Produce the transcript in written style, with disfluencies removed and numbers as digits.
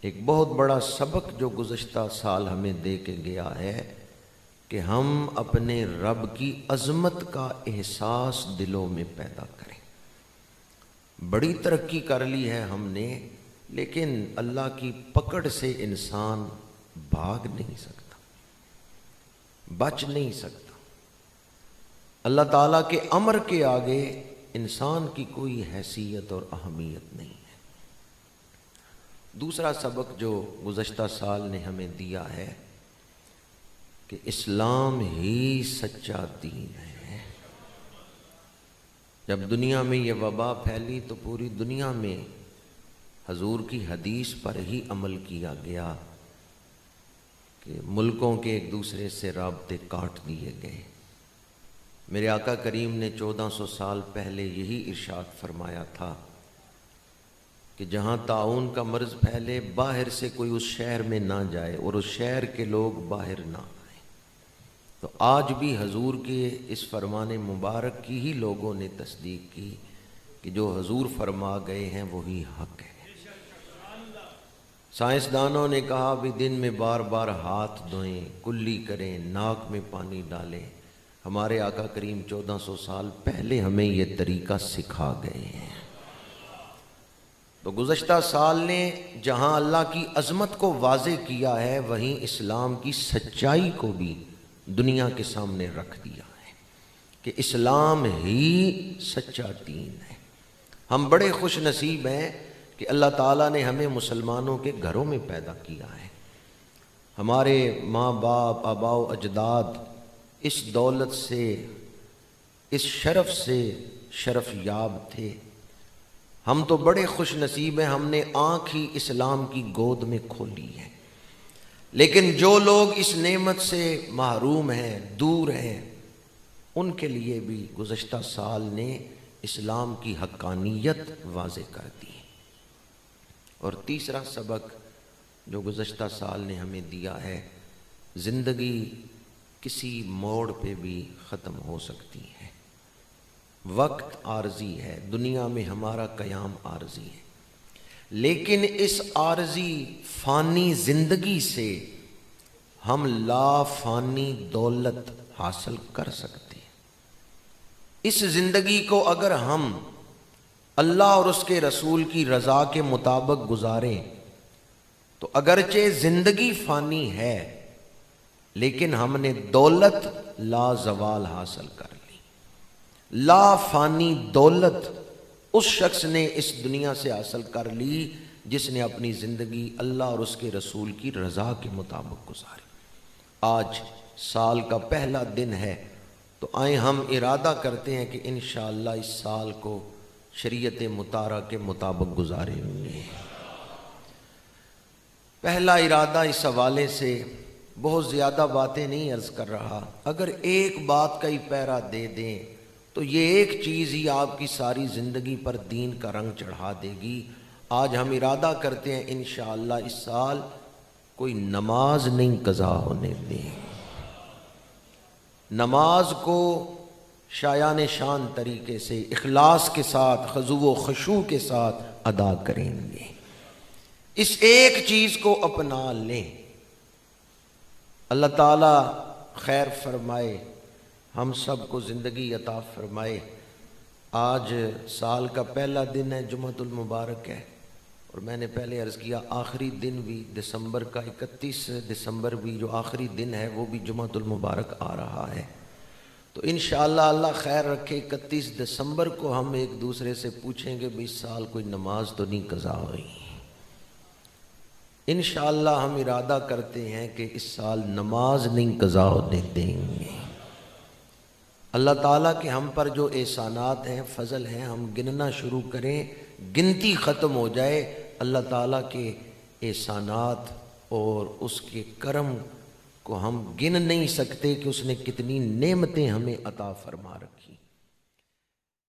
ایک بہت بڑا سبق جو گزشتہ سال ہمیں دے کے گیا ہے کہ ہم اپنے رب کی عظمت کا احساس دلوں میں پیدا کریں۔ بڑی ترقی کر لی ہے ہم نے، لیکن اللہ کی پکڑ سے انسان بھاگ نہیں سکتا، بچ نہیں سکتا۔ اللہ تعالیٰ کے امر کے آگے انسان کی کوئی حیثیت اور اہمیت نہیں ہے۔ دوسرا سبق جو گزشتہ سال نے ہمیں دیا ہے کہ اسلام ہی سچا دین ہے۔ جب دنیا میں یہ وبا پھیلی تو پوری دنیا میں حضور کی حدیث پر ہی عمل کیا گیا کہ ملکوں کے ایک دوسرے سے رابطے کاٹ دیے گئے۔ میرے آقا کریم نے 1400 سال پہلے یہی ارشاد فرمایا تھا کہ جہاں طاعون کا مرض پھیلے باہر سے کوئی اس شہر میں نہ جائے اور اس شہر کے لوگ باہر نہ آئیں۔ تو آج بھی حضور کے اس فرمان مبارک کی ہی لوگوں نے تصدیق کی کہ جو حضور فرما گئے ہیں وہی حق ہے۔ سائنسدانوں نے کہا بھی دن میں بار بار ہاتھ دھوئیں، کلی کریں، ناک میں پانی ڈالیں۔ ہمارے آقا کریم 1400 سال پہلے ہمیں یہ طریقہ سکھا گئے ہیں۔ تو گزشتہ سال نے جہاں اللہ کی عظمت کو واضح کیا ہے، وہیں اسلام کی سچائی کو بھی دنیا کے سامنے رکھ دیا ہے کہ اسلام ہی سچا دین ہے۔ ہم بڑے خوش نصیب ہیں کہ اللہ تعالیٰ نے ہمیں مسلمانوں کے گھروں میں پیدا کیا ہے۔ ہمارے ماں باپ، آباء و اجداد اس دولت سے، اس شرف سے شرف یاب تھے۔ ہم تو بڑے خوش نصیب ہیں، ہم نے آنکھ ہی اسلام کی گود میں کھولی ہے۔ لیکن جو لوگ اس نعمت سے محروم ہیں، دور ہیں، ان کے لیے بھی گزشتہ سال نے اسلام کی حقانیت واضح کر دی۔ اور تیسرا سبق جو گزشتہ سال نے ہمیں دیا ہے، زندگی کسی موڑ پہ بھی ختم ہو سکتی ہے۔ وقت عارضی ہے، دنیا میں ہمارا قیام عارضی ہے، لیکن اس عارضی فانی زندگی سے ہم لا فانی دولت حاصل کر سکتے ہیں۔ اس زندگی کو اگر ہم اللہ اور اس کے رسول کی رضا کے مطابق گزاریں تو اگرچہ زندگی فانی ہے، لیکن ہم نے دولت لا زوال حاصل کر لی۔ لا فانی دولت اس شخص نے اس دنیا سے حاصل کر لی جس نے اپنی زندگی اللہ اور اس کے رسول کی رضا کے مطابق گزاری۔ آج سال کا پہلا دن ہے، تو آئیں ہم ارادہ کرتے ہیں کہ انشاءاللہ اس سال کو شریعت مطہرہ کے مطابق گزاریں گے۔ پہلا ارادہ اس حوالے سے بہت زیادہ باتیں نہیں عرض کر رہا، اگر ایک بات کا ہی پیرا دے دیں تو یہ ایک چیز ہی آپ کی ساری زندگی پر دین کا رنگ چڑھا دے گی۔ آج ہم ارادہ کرتے ہیں انشاءاللہ اس سال کوئی نماز نہیں قضا ہونے دیں، نماز کو شایان شان طریقے سے اخلاص کے ساتھ، خضوع و خشوع کے ساتھ ادا کریں گے۔ اس ایک چیز کو اپنا لیں، اللہ تعالیٰ خیر فرمائے، ہم سب کو زندگی عطا فرمائے۔ آج سال کا پہلا دن ہے، جمعۃ المبارک ہے، اور میں نے پہلے عرض کیا آخری دن بھی دسمبر کا 31 دسمبر بھی جو آخری دن ہے وہ بھی جمعۃ المبارک آ رہا ہے۔ تو انشاءاللہ اللہ خیر رکھے 31 دسمبر کو ہم ایک دوسرے سے پوچھیں گے بھی اس سال کوئی نماز تو نہیں قضا ہوئی۔ انشاءاللہ ہم ارادہ کرتے ہیں کہ اس سال نماز نہیں قضا ہونے دیں گے۔ اللہ تعالیٰ کے ہم پر جو احسانات ہیں، فضل ہیں، ہم گننا شروع کریں، گنتی ختم ہو جائے۔ اللہ تعالیٰ کے احسانات اور اس کے کرم کو ہم گن نہیں سکتے کہ اس نے کتنی نعمتیں ہمیں عطا فرما رکھی۔